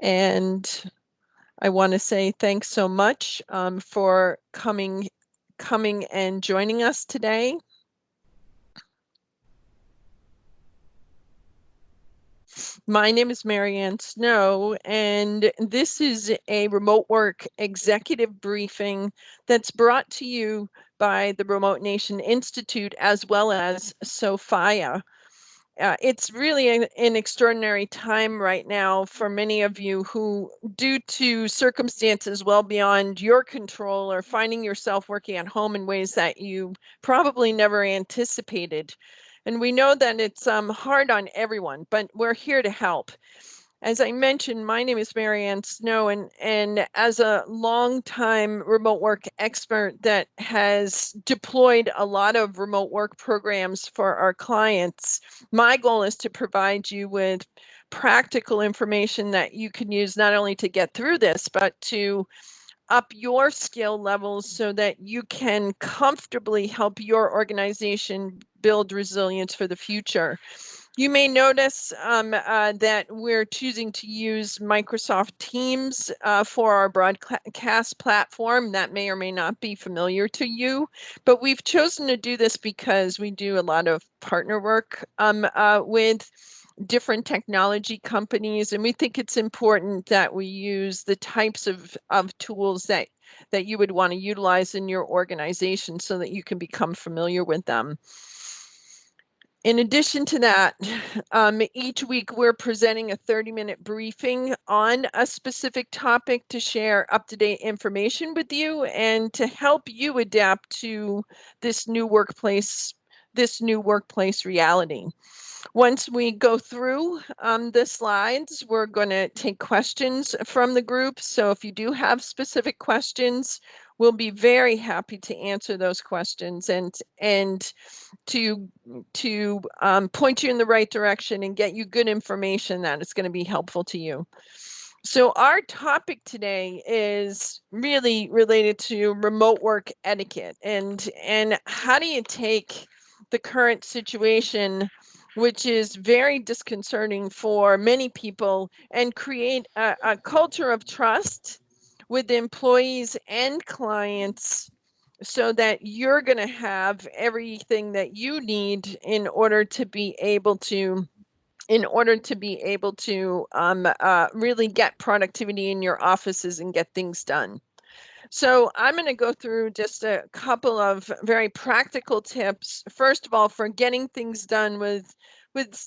And I want to say thanks so much for coming and joining us today. My name is Marianne Snow, and this is a remote work executive briefing that's brought to you by the Remote Nation Institute as well as Sophia. It's really an extraordinary time right now for many of you who, due to circumstances well beyond your control, are finding yourself working at home in ways that you probably never anticipated. And we know that it's hard on everyone, but we're here to help. As I mentioned, my name is Marianne Snow, and as a longtime remote work expert that has deployed a lot of remote work programs for our clients, my goal is to provide you with practical information that you can use not only to get through this, but to up your skill levels so that you can comfortably help your organization build resilience for the future. You may notice that we're choosing to use Microsoft Teams for our broadcast platform. That may or may not be familiar to you, but we've chosen to do this because we do a lot of partner work with different technology companies, and we think it's important that we use the types of tools that you would want to utilize in your organization so that you can become familiar with them. In addition to that, each week we're presenting a 30-minute briefing on a specific topic to share up-to-date information with you and to help you adapt to this new workplace reality. Once we go through the slides, we're going to take questions from the group. So if you do have specific questions, we'll be very happy to answer those questions and to point you in the right direction and get you good information that is going to be helpful to you. So our topic today is really related to remote work etiquette and how do you take the current situation, which is very disconcerting for many people, and create a culture of trust with employees and clients so that you're going to have everything that you need in order to be able to really get productivity in your offices and get things done. So I'm going to go through just a couple of very practical tips. First of all, for getting things done with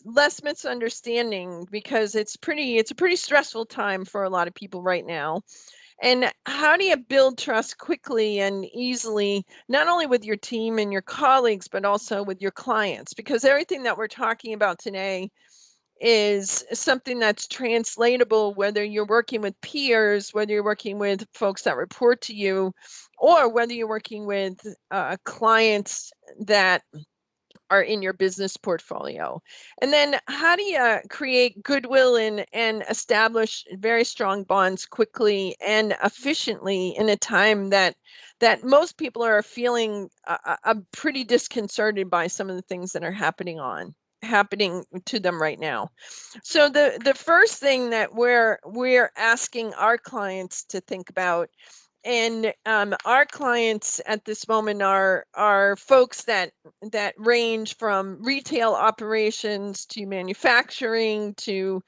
less misunderstanding, because it's a pretty stressful time for a lot of people right now. And how do you build trust quickly and easily, not only with your team and your colleagues, but also with your clients? Because everything that we're talking about today is something that's translatable, whether you're working with peers, whether you're working with folks that report to you, or whether you're working with clients that are in your business portfolio. And then how do you create goodwill and establish very strong bonds quickly and efficiently in a time that most people are feeling pretty disconcerted by some of the things that are happening to them right now. So the first thing that we're asking our clients to think about, and our clients at this moment are folks that range from retail operations to manufacturing to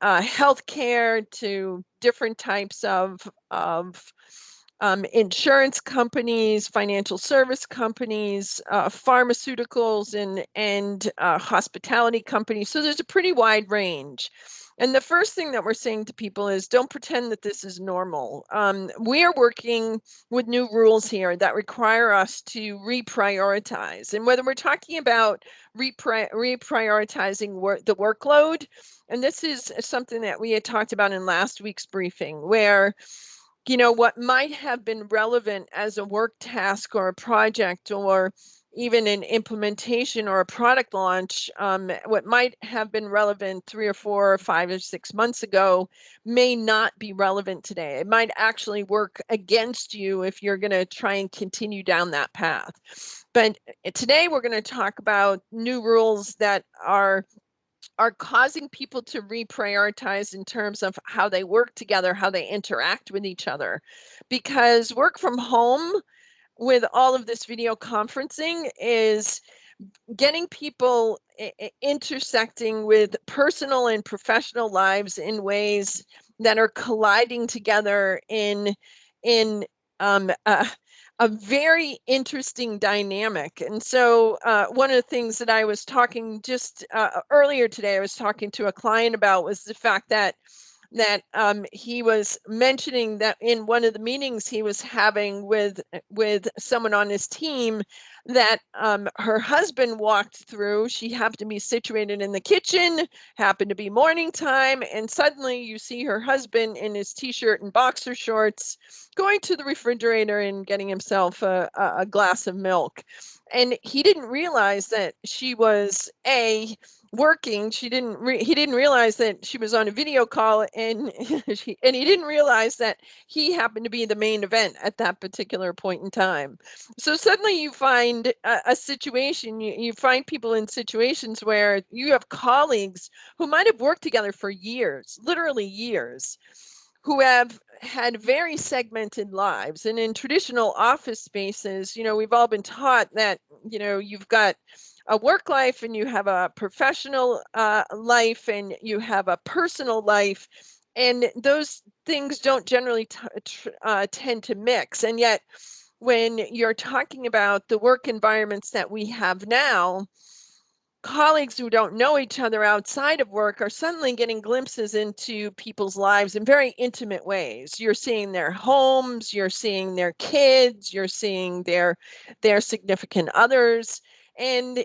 healthcare to different types of insurance companies, financial service companies, pharmaceuticals, and hospitality companies. So there's a pretty wide range. And the first thing that we're saying to people is don't pretend that this is normal. We are working with new rules here that require us to reprioritize. And whether we're talking about reprioritizing the workload, and this is something that we had talked about in last week's briefing, where what might have been relevant as a work task or a project or even an implementation or a product launch, what might have been relevant 3 or 4 or 5 or 6 months ago may not be relevant today. It might actually work against you if you're going to try and continue down that path. But today we're going to talk about new rules that are are causing people to reprioritize in terms of how they work together, how they interact with each other. Because work from home with all of this video conferencing is getting people intersecting with personal and professional lives in ways that are colliding together in a very interesting dynamic. And so one of the things that I was talking just earlier today, I was talking to a client about was the fact that he was mentioning that in one of the meetings he was having with someone on his team, that her husband walked through. She happened to be situated in the kitchen, happened to be morning time, and suddenly you see her husband in his t-shirt and boxer shorts going to the refrigerator and getting himself a glass of milk. And he didn't realize that she was working. He didn't realize that she was on a video call, and and he didn't realize that he happened to be the main event at that particular point in time. So suddenly you find a situation, you find people in situations where you have colleagues who might have worked together for years, literally years, who have had very segmented lives. And in traditional office spaces, we've all been taught that, you've got a work life and you have a professional life and you have a personal life. And those things don't generally tend to mix. And yet, when you're talking about the work environments that we have now, colleagues who don't know each other outside of work are suddenly getting glimpses into people's lives in very intimate ways. You're seeing their homes, you're seeing their kids, you're seeing their significant others. And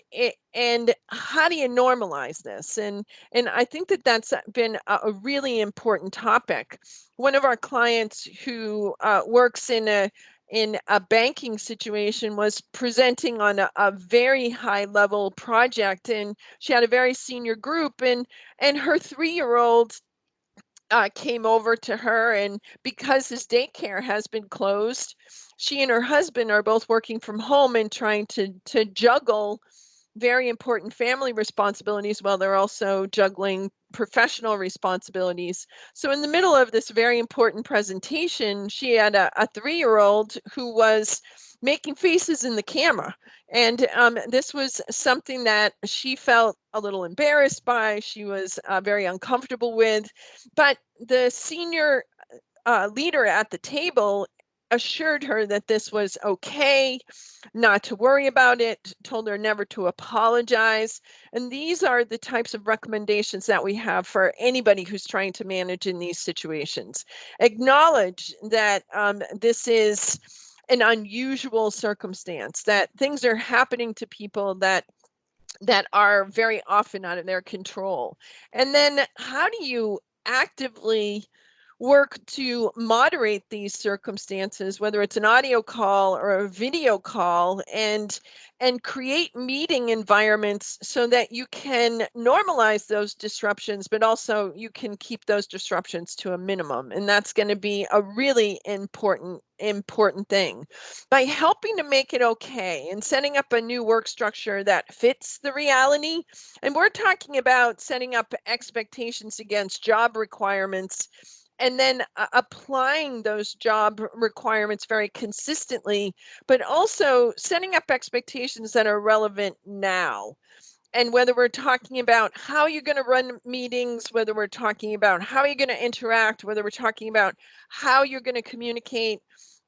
how do you normalize this? And I think that that's been a really important topic. One of our clients who works in a banking situation was presenting on a very high level project, and she had a very senior group, and her 3-year-old came over to her, and because his daycare has been closed, she and her husband are both working from home and trying to juggle very important family responsibilities while they're also juggling professional responsibilities. So in the middle of this very important presentation, she had a 3-year-old who was making faces in the camera. And this was something that she felt a little embarrassed by. She was very uncomfortable with. But the senior leader at the table assured her that this was okay, not to worry about it, told her never to apologize. And these are the types of recommendations that we have for anybody who's trying to manage in these situations. Acknowledge that this is an unusual circumstance, that things are happening to people that are very often out of their control. And then how do you actively work to moderate these circumstances, whether it's an audio call or a video call, and create meeting environments so that you can normalize those disruptions, but also you can keep those disruptions to a minimum. And that's going to be a really important thing. By helping to make it okay and setting up a new work structure that fits the reality, and we're talking about setting up expectations against job requirements, and then applying those job requirements very consistently, but also setting up expectations that are relevant now. And whether we're talking about how you're going to run meetings, whether we're talking about how you're going to interact, whether we're talking about how you're going to communicate,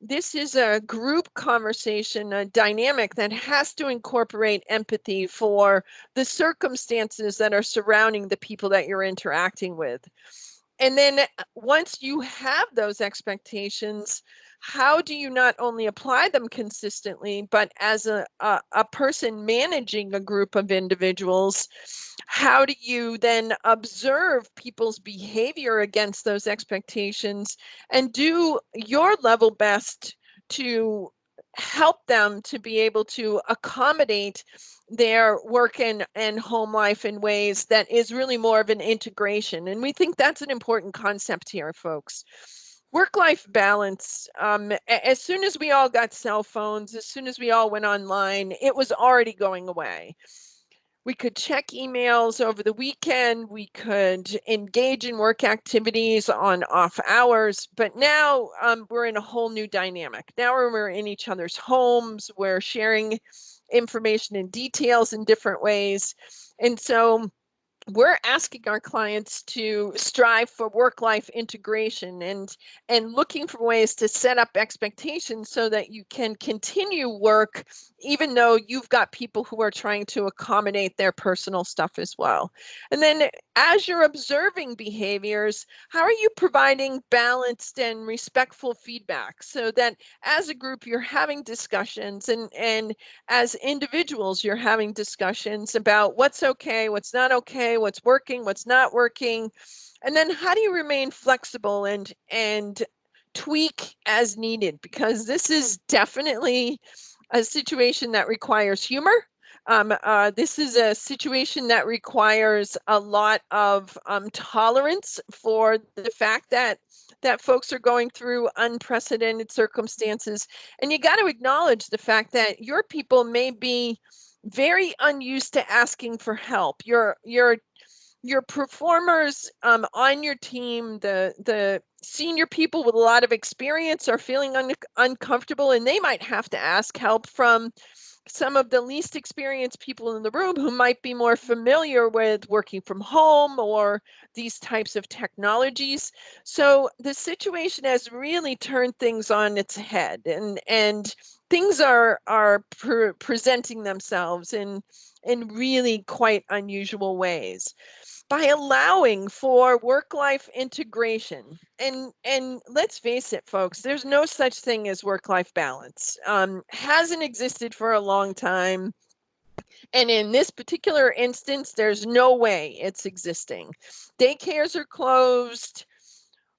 this is a group conversation, a dynamic that has to incorporate empathy for the circumstances that are surrounding the people that you're interacting with. And then once you have those expectations, how do you not only apply them consistently, but as a person managing a group of individuals, how do you then observe people's behavior against those expectations and do your level best to help them to be able to accommodate their work and home life in ways that is really more of an integration? And we think that's an important concept here, folks. Work-life balance, as soon as we all got cell phones, as soon as we all went online, it was already going away. We could check emails over the weekend. We could engage in work activities on off hours. But now we're in a whole new dynamic. Now we're in each other's homes. We're sharing information and details in different ways. And so we're asking our clients to strive for work-life integration and looking for ways to set up expectations so that you can continue work even though you've got people who are trying to accommodate their personal stuff as well. And then as you're observing behaviors, how are you providing balanced and respectful feedback so that as a group you're having discussions and as individuals you're having discussions about what's okay, what's not okay, what's working, what's not working, and then how do you remain flexible and tweak as needed, because this is definitely a situation that requires humor. This is a situation that requires a lot of tolerance for the fact that folks are going through unprecedented circumstances, and you got to acknowledge the fact that your people may be very unused to asking for help. Your performers on your team, the senior people with a lot of experience are feeling uncomfortable, and they might have to ask help from some of the least experienced people in the room who might be more familiar with working from home or these types of technologies. So the situation has really turned things on its head, and things are presenting themselves in really quite unusual ways by allowing for work-life integration. And let's face it, folks, there's no such thing as work-life balance. Hasn't existed for a long time. And in this particular instance, there's no way it's existing. Daycares are closed.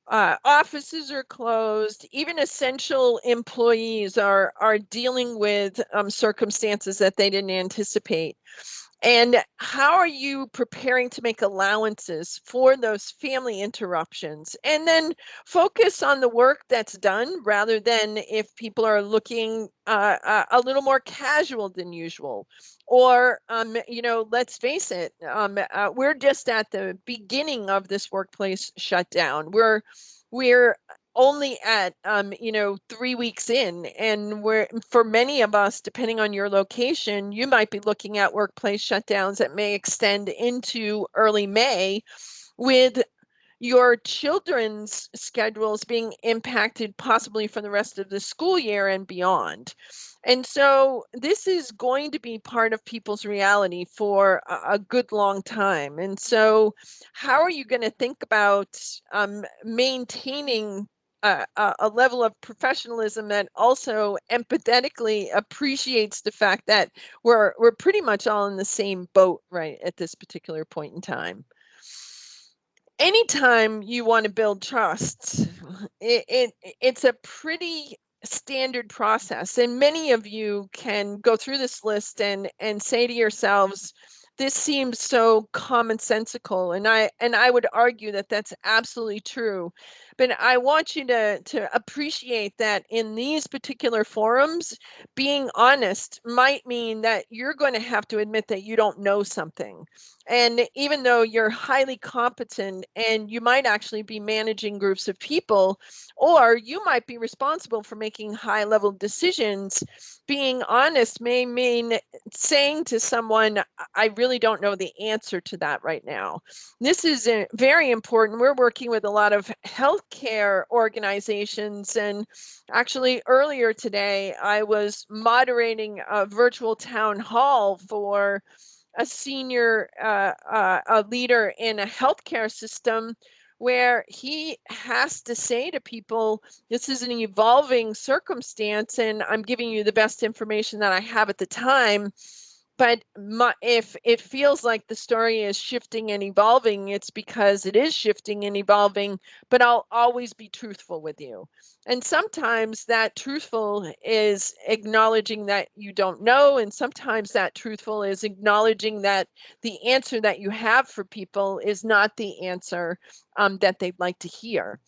Offices are closed. Even essential employees are dealing with circumstances that they didn't anticipate. And how are you preparing to make allowances for those family interruptions? And then focus on the work that's done rather than if people are looking a little more casual than usual. Or, let's face it, we're just at the beginning of this workplace shutdown. We're only at 3 weeks in, and we're, for many of us, depending on your location, you might be looking at workplace shutdowns that may extend into early May, with your children's schedules being impacted possibly for the rest of the school year and beyond. And so this is going to be part of people's reality for a good long time. And so how are you going to think about maintaining a level of professionalism that also empathetically appreciates the fact that we're pretty much all in the same boat right at this particular point in time? Anytime you want to build trust, it's a pretty standard process, and many of you can go through this list and say to yourselves, this seems so commonsensical, and I would argue that that's absolutely true. But I want you to appreciate that in these particular forums, being honest might mean that you're going to have to admit that you don't know something. And even though you're highly competent and you might actually be managing groups of people, or you might be responsible for making high level decisions, being honest may mean saying to someone, I really don't know the answer to that right now. This is very important. We're working with a lot of healthcare organizations, and actually earlier today, I was moderating a virtual town hall for a senior a leader in a healthcare system, where he has to say to people, this is an evolving circumstance and I'm giving you the best information that I have at the time. But if it feels like the story is shifting and evolving, it's because it is shifting and evolving, but I'll always be truthful with you. And sometimes that truthful is acknowledging that you don't know, and sometimes that truthful is acknowledging that the answer that you have for people is not the answer that they'd like to hear.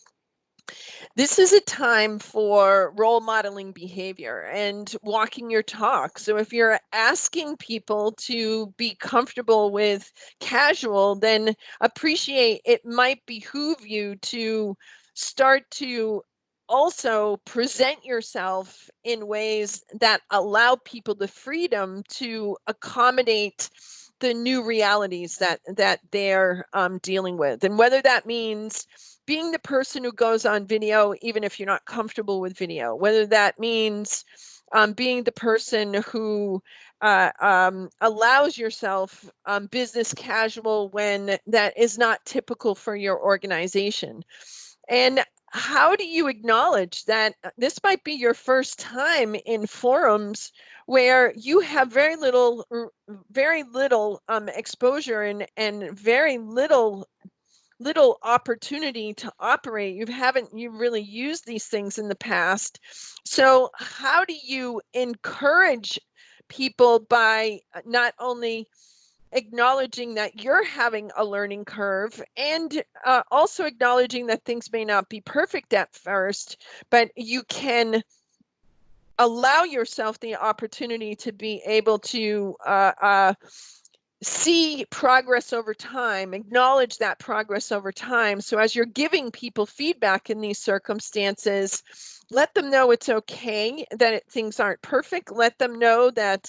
This is a time for role modeling behavior and walking your talk. So if you're asking people to be comfortable with casual, then appreciate it might behoove you to start to also present yourself in ways that allow people the freedom to accommodate the new realities that they're dealing with. And whether that means being the person who goes on video, even if you're not comfortable with video, whether that means being the person who allows yourself business casual when that is not typical for your organization. And how do you acknowledge that this might be your first time in forums where you have very little exposure and very little opportunity to operate. You really used these things in the past. So how do you encourage people by not only acknowledging that you're having a learning curve and also acknowledging that things may not be perfect at first, but you can allow yourself the opportunity to be able to see progress over time, acknowledge that progress over time. So as you're giving people feedback in these circumstances, let them know it's okay that things aren't perfect. Let them know that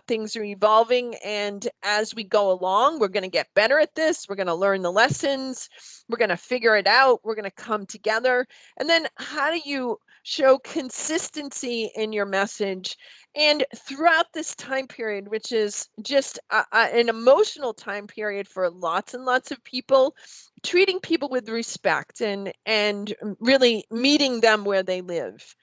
things are evolving. And as we go along, we're going to get better at this. We're going to learn the lessons. We're going to figure it out. We're going to come together. And then how do you show consistency in your message? And throughout this time period, which is just an emotional time period for lots and lots of people, treating people with respect and really meeting them where they live.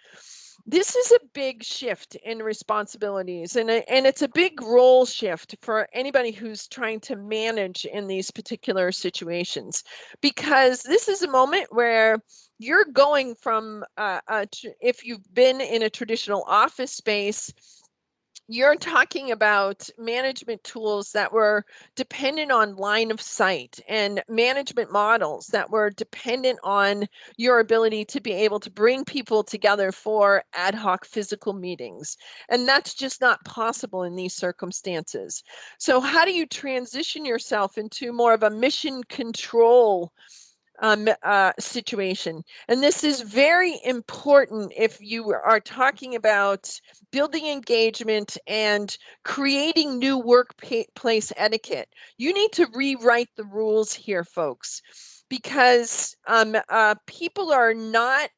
This is a big shift in responsibilities, and it's a big role shift for anybody who's trying to manage in these particular situations, because this is a moment where you're going from if you've been in a traditional office space, you're talking about management tools that were dependent on line of sight and management models that were dependent on your ability to be able to bring people together for ad hoc physical meetings. And that's just not possible in these circumstances. So how do you transition yourself into more of a mission control situation? And this is very important if you are talking about building engagement and creating new workplace etiquette. You need to rewrite the rules here, folks, because people are not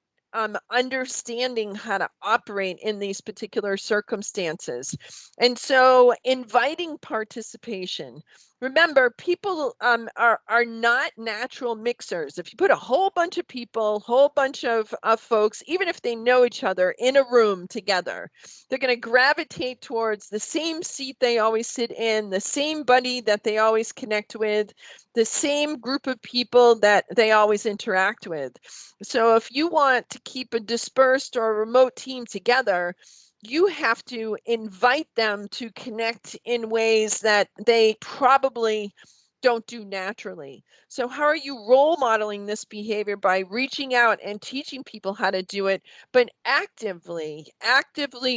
understanding how to operate in these particular circumstances. And so inviting participation. Remember, people are not natural mixers. If you put a whole bunch of people, whole bunch of folks, even if they know each other in a room together, they're going to gravitate towards the same seat they always sit in, the same buddy that they always connect with, the same group of people that they always interact with. So if you want to keep a dispersed or remote team together, you have to invite them to connect in ways that they probably don't do naturally. So how are you role modeling this behavior? By reaching out and teaching people how to do it, but actively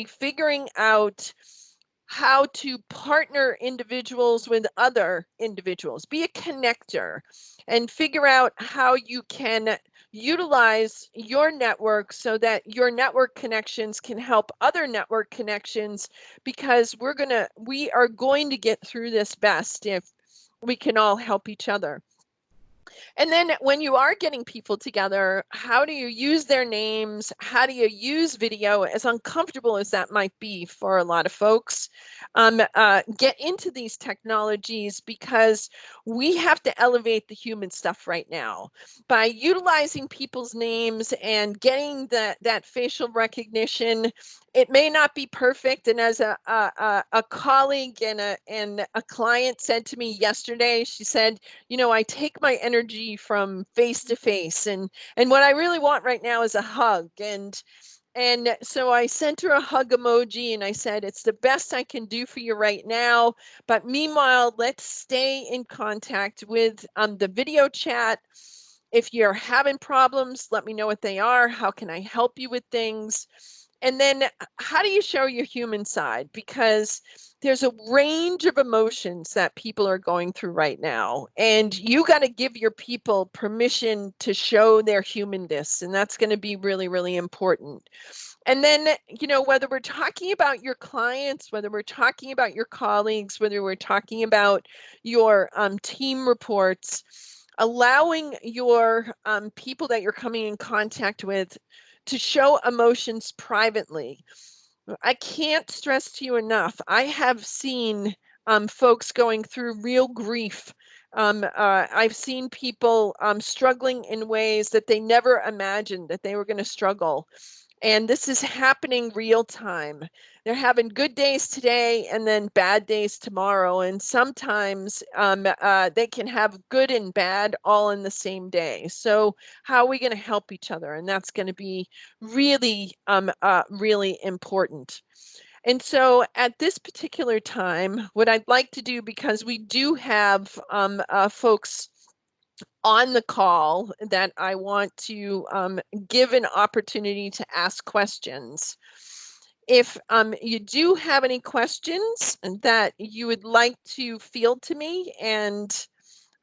figuring out how to partner individuals with other individuals, be a connector, and figure out how you can utilize your network so that your network connections can help other network connections, because we are going to get through this best if we can all help each other. And then when you are getting people together, how do you use their names? How do you use video, as uncomfortable as that might be for a lot of folks? Get into these technologies, because we have to elevate the human stuff right now by utilizing people's names and getting that facial recognition. It may not be perfect. And as a colleague and a client said to me yesterday, she said, I take my energy from face to face, and what I really want right now is a hug. And so I sent her a hug emoji and I said, it's the best I can do for you right now. But meanwhile, let's stay in contact with the video chat. if you're having problems, let me know what they are. How can I help you with things? And then how do you show your human side? Because there's a range of emotions that people are going through right now. And you got to give your people permission to show their humanness. And that's going to be really, really important. And then, whether we're talking about your clients, whether we're talking about your colleagues, whether we're talking about your team reports, allowing your people that you're coming in contact with to show emotions privately. I can't stress to you enough. I have seen folks going through real grief. I've seen people struggling in ways that they never imagined that they were going to struggle. And this is happening real time. They're having good days today and then bad days tomorrow. And sometimes they can have good and bad all in the same day. So how are we going to help each other? And that's going to be really, really important. And so at this particular time, what I'd like to do, because we do have folks on the call that I want to give an opportunity to ask questions. If you do have any questions that you would like to field to me and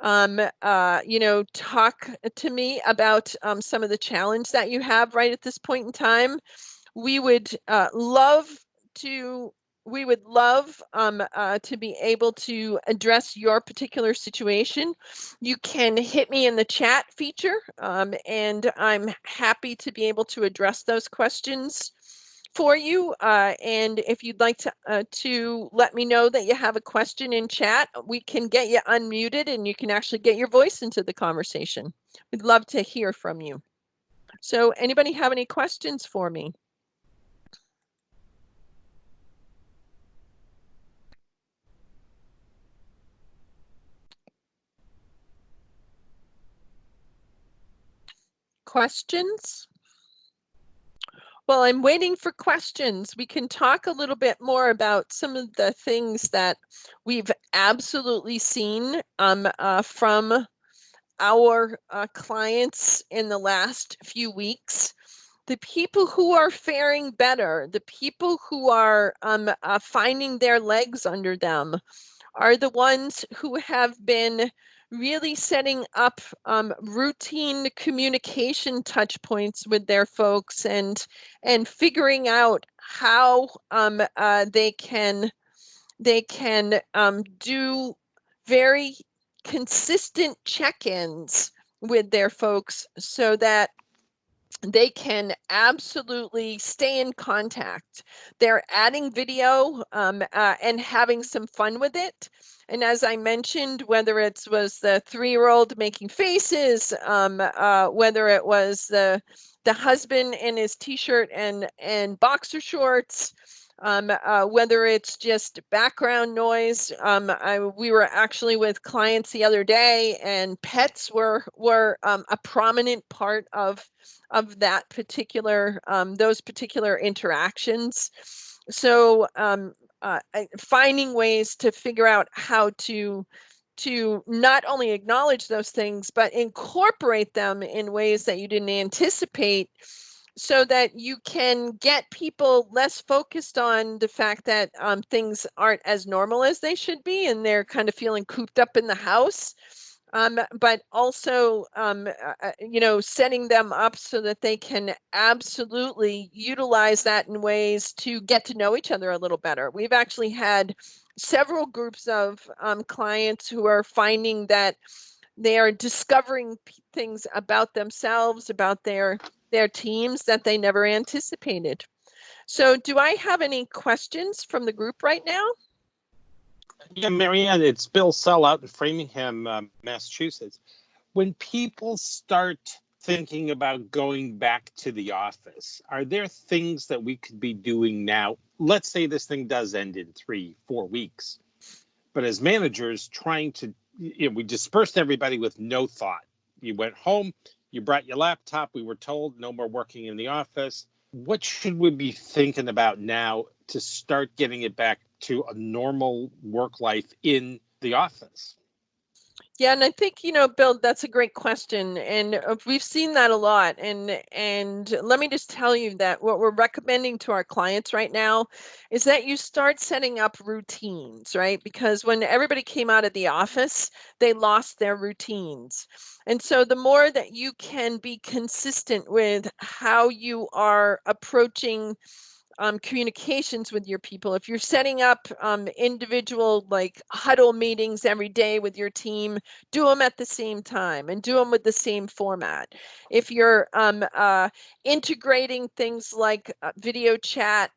talk to me about some of the challenge that you have right at this point in time, we would love to to be able to address your particular situation. You can hit me in the chat feature, and I'm happy to be able to address those questions for you. And if you'd like to let me know that you have a question in chat, we can get you unmuted and you can actually get your voice into the conversation. We'd love to hear from you. So anybody have any questions for me? Questions? Well, I'm waiting for questions. We can talk a little bit more about some of the things that we've absolutely seen from our clients in the last few weeks. The people who are faring better, the people who are finding their legs under them, are the ones who have been really setting up routine communication touch points with their folks and figuring out how they can do very consistent check-ins with their folks so that they can absolutely stay in contact. They're adding video and having some fun with it. And as I mentioned, whether it was the 3-year-old making faces, whether it was the husband in his t-shirt and boxer shorts, whether it's just background noise. We were actually with clients the other day, and pets were a prominent part of that particular those particular interactions. So finding ways to figure out how to not only acknowledge those things, but incorporate them in ways that you didn't anticipate, so that you can get people less focused on the fact that things aren't as normal as they should be and they're kind of feeling cooped up in the house. But also, setting them up so that they can absolutely utilize that in ways to get to know each other a little better. We've actually had several groups of clients who are finding that they are discovering things about themselves, about their teams that they never anticipated. So do I have any questions from the group right now? Yeah, Marianne, it's Bill Sell out in Framingham, Massachusetts. When people start thinking about going back to the office, are there things that we could be doing now? Let's say this thing does end in 3-4 weeks. But as managers trying to, we dispersed everybody with no thought. You went home, you brought your laptop, we were told no more working in the office. What should we be thinking about now to start getting it back to a normal work life in the office? Yeah, and I think, Bill, that's a great question. And we've seen that a lot. And let me just tell you that what we're recommending to our clients right now is that you start setting up routines, right? Because when everybody came out of the office, they lost their routines. And so the more that you can be consistent with how you are approaching communications with your people. If you're setting up individual like huddle meetings every day with your team, do them at the same time and do them with the same format. If you're integrating things like video chat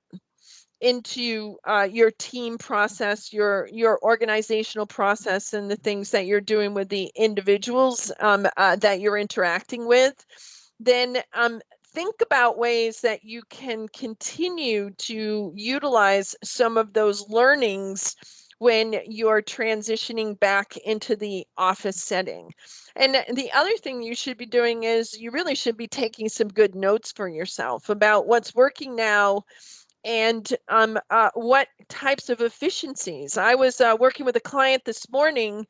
into your team process, your organizational process, and the things that you're doing with the individuals that you're interacting with, then think about ways that you can continue to utilize some of those learnings when you're transitioning back into the office setting. And the other thing you should be doing is you really should be taking some good notes for yourself about what's working now and what types of efficiencies. I was working with a client this morning,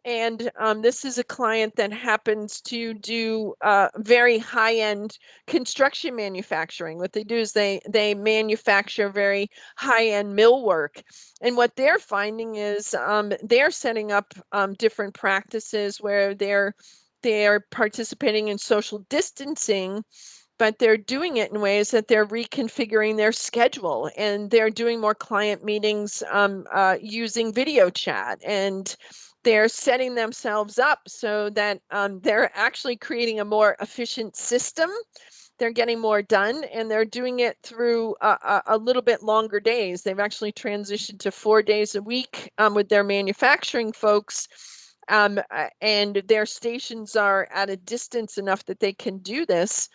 and this is a client that happens to do very high-end construction manufacturing. What they do is they manufacture very high-end millwork. And what they're finding is they're setting up different practices where they're participating in social distancing, but they're doing it in ways that they're reconfiguring their schedule, and they're doing more client meetings using video chat, and they're setting themselves up so that they're actually creating a more efficient system. They're getting more done, and they're doing it through a little bit longer days. They've actually transitioned to 4 days a week with their manufacturing folks. And their stations are at a distance enough that they can do this,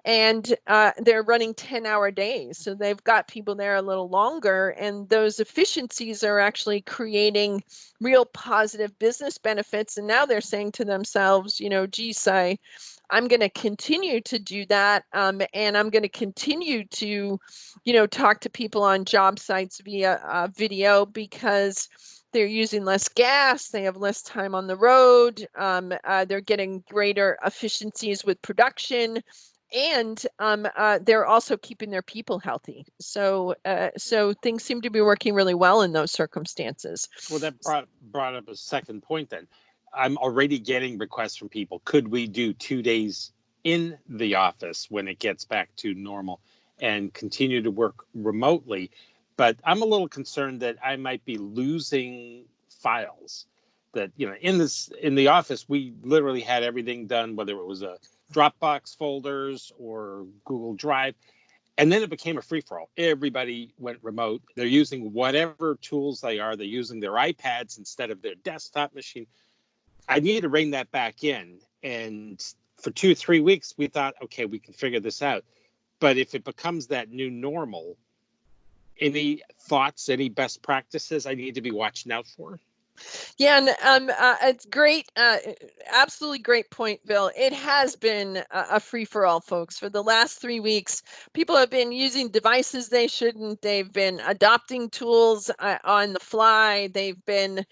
and they're running 10-hour days. So they've got people there a little longer, and those efficiencies are actually creating real positive business benefits. And now they're saying to themselves, geez, I'm going to continue to do that. And I'm going to continue to, talk to people on job sites via video, because they're using less gas, they have less time on the road, they're getting greater efficiencies with production, and they're also keeping their people healthy. So things seem to be working really well in those circumstances. Well, that brought up a second point then. I'm already getting requests from people. Could we do 2 days in the office when it gets back to normal and continue to work remotely? But I'm a little concerned that I might be losing files. That, in the office, we literally had everything done, whether it was a Dropbox folders or Google Drive. And then it became a free for all. Everybody went remote. They're using whatever tools they are. They're using their iPads instead of their desktop machine. I need to rein that back in. And for 2 or 3 weeks, we thought, okay, we can figure this out. But if it becomes that new normal, any thoughts, any best practices I need to be watching out for? Yeah, and it's great. Absolutely great point, Bill. It has been a free for all, folks. For the last 3 weeks, people have been using devices they shouldn't. They've been adopting tools on the fly. They've been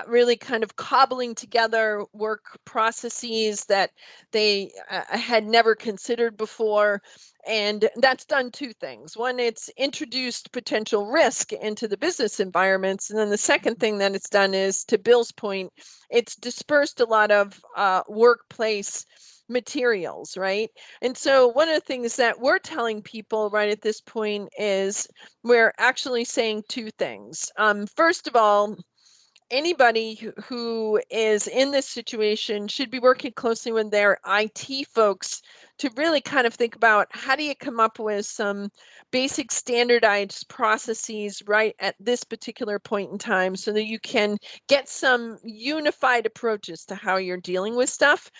really kind of cobbling together work processes that they had never considered before. And that's done two things. One, it's introduced potential risk into the business environments. And then the second thing that it's done is, to Bill's point, it's dispersed a lot of workplace materials, right? And so one of the things that we're telling people right at this point is we're actually saying two things. First of all, anybody who is in this situation should be working closely with their IT folks to really kind of think about, how do you come up with some basic standardized processes right at this particular point in time, so that you can get some unified approaches to how you're dealing with stuff.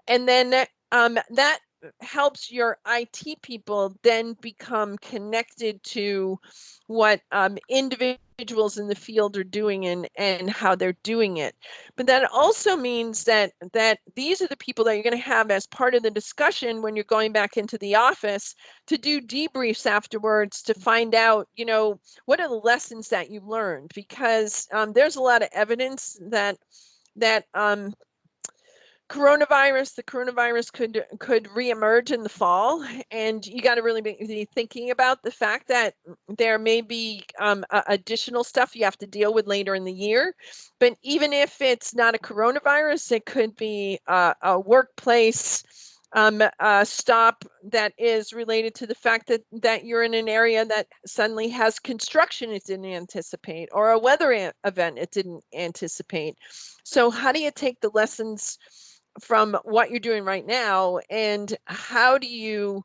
And then that helps your IT people then become connected to what individuals in the field are doing, and how they're doing it. But that also means that these are the people that you're going to have as part of the discussion when you're going back into the office, to do debriefs afterwards, to find out, what are the lessons that you learned, because there's a lot of evidence that that the coronavirus could reemerge in the fall, and you got to really be thinking about the fact that there may be additional stuff you have to deal with later in the year. But even if it's not a coronavirus, it could be a workplace stop that is related to the fact that you're in an area that suddenly has construction it didn't anticipate, or a weather event it didn't anticipate. So how do you take the lessons from what you're doing right now, and how do you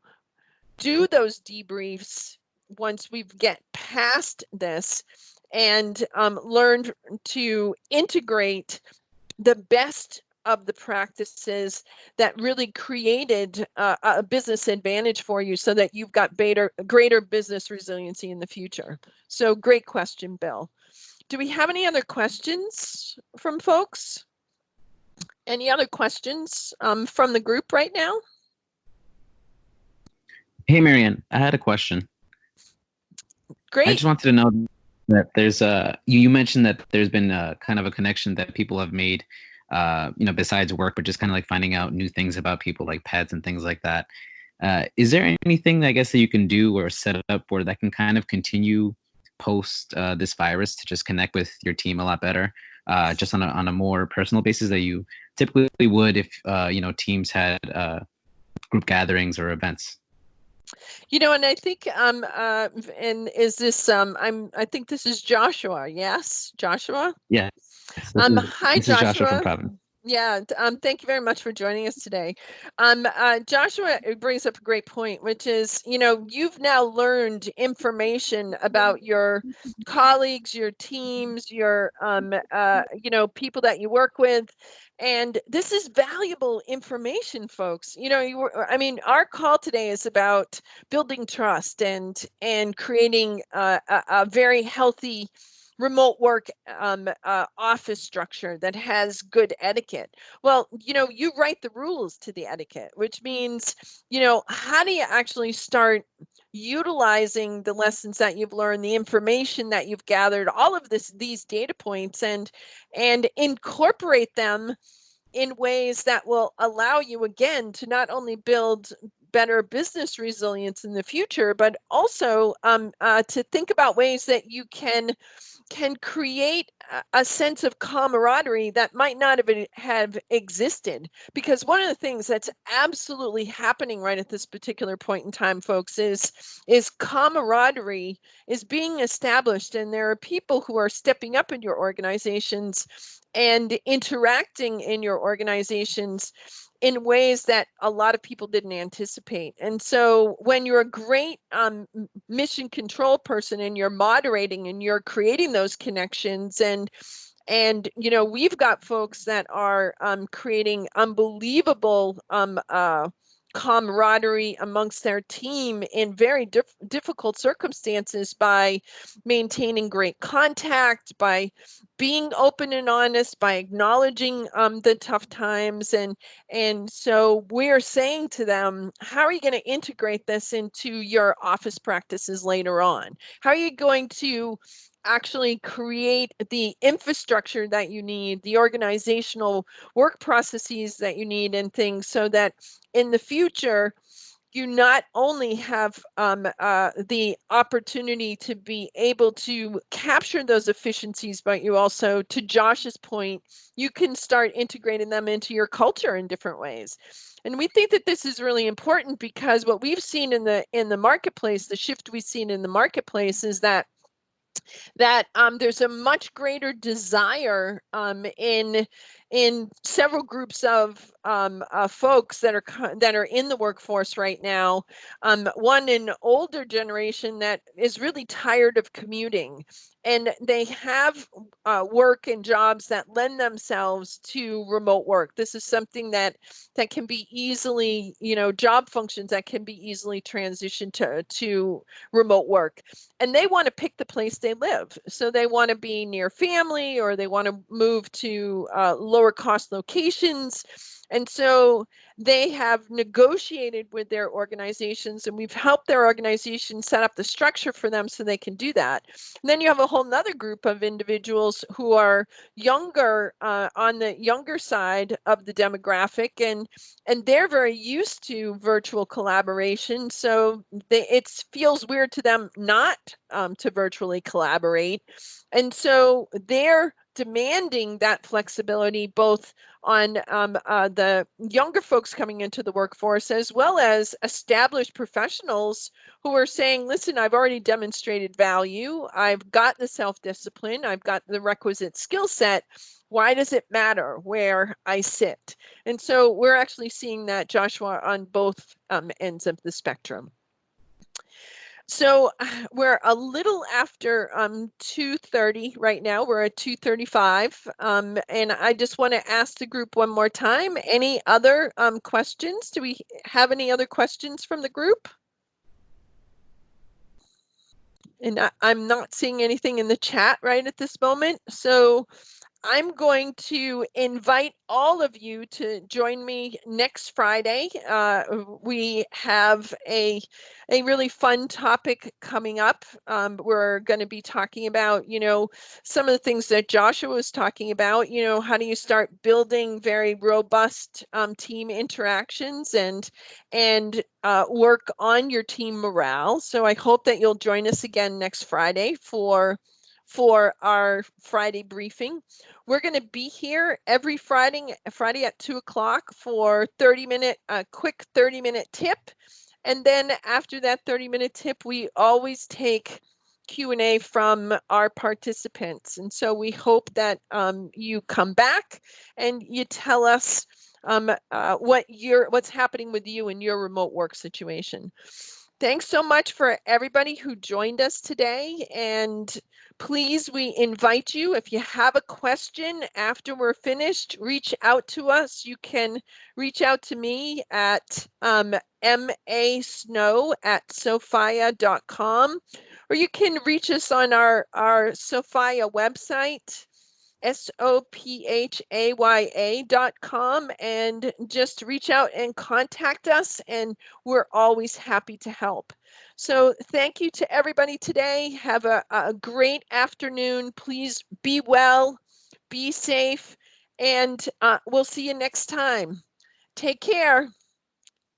do those debriefs once we get past this, and learn to integrate the best of the practices that really created a business advantage for you, so that you've got greater business resiliency in the future? So great question, Bill. Do we have any other questions from folks? Any other questions from the group right now? Hey, Marianne, I had a question. Great. I just wanted to know that there's you mentioned that there's been kind of a connection that people have made, besides work, but just kind of like finding out new things about people, like pets and things like that. Is there anything, I guess, that you can do or set up where that can kind of continue post this virus to just connect with your team a lot better, just on a more personal basis that you typically would if teams had group gatherings or events? And I think and is this I think this is Joshua. Yes, Joshua? Yeah. Hi, this is Joshua Joshua. from Providence. Yeah, thank you very much for joining us today. Joshua brings up a great point, which is, you've now learned information about your colleagues, your teams, your, people that you work with. And this is valuable information, folks. Our call today is about building trust and creating a very healthy remote work office structure that has good etiquette. Well, you write the rules to the etiquette, which means, how do you actually start utilizing the lessons that you've learned, the information that you've gathered, all of these data points, and incorporate them in ways that will allow you, again, to not only build better business resilience in the future, but also to think about ways that you can create a sense of camaraderie that might not have existed. Because one of the things that's absolutely happening right at this particular point in time, folks, is camaraderie is being established, and there are people who are stepping up in your organizations and interacting in your organizations in ways that a lot of people didn't anticipate. And so when you're a great mission control person, and you're moderating and you're creating those connections, and we've got folks that are creating unbelievable camaraderie amongst their team in very difficult circumstances, by maintaining great contact, by being open and honest, by acknowledging the tough times. And so we're saying to them, how are you going to integrate this into your office practices later on? How are you going to actually create the infrastructure that you need, the organizational work processes that you need, and things, so that in the future, you not only have the opportunity to be able to capture those efficiencies, but you also, to Josh's point, you can start integrating them into your culture in different ways. And we think that this is really important, because what we've seen in the marketplace, the shift we've seen in the marketplace, is that there's a much greater desire in several groups of folks that are in the workforce right now. One, an older generation that is really tired of commuting, and they have work and jobs that lend themselves to remote work. This is something that can be easily, job functions that can be easily transitioned to remote work. And they want to pick the place they live. So they want to be near family, or they want to move to lower cost locations. And so they have negotiated with their organizations, and we've helped their organization set up the structure for them so they can do that. And then you have a whole nother group of individuals who are younger, on the younger side of the demographic, and they're very used to virtual collaboration. So it feels weird to them not to virtually collaborate. And so they're demanding that flexibility both on the younger folks coming into the workforce, as well as established professionals who are saying, listen, I've already demonstrated value. I've got the self-discipline. I've got the requisite skill set. Why does it matter where I sit? And so we're actually seeing that, Joshua, on both ends of the spectrum. So we're a little after 2:30 right now. We're at 2:35. And I just want to ask the group one more time, any other questions? Do we have any other questions from the group? And I'm not seeing anything in the chat right at this moment. So I'm going to invite all of you to join me next Friday. We have a really fun topic coming up. We're going to be talking about, some of the things that Joshua was talking about. How do you start building very robust team interactions and work on your team morale. So I hope that you'll join us again next Friday for our Friday briefing. We're going to be here every Friday at 2:00 for quick 30-minute tip. And then after that 30-minute tip, we always take Q&A from our participants. And so we hope that you come back and you tell us what's happening with you in your remote work situation. Thanks so much for everybody who joined us today. And please, we invite you, if you have a question after we're finished, reach out to us. You can reach out to me at masnow@sophia.com, or you can reach us on our Sophia website, sophaya.com, and just reach out and contact us, and we're always happy to help. So thank you to everybody today. Have a great afternoon. Please be well, be safe, and we'll see you next time. Take care.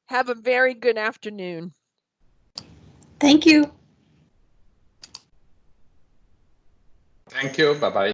Have a very good afternoon. Thank you. Thank you. Bye-bye.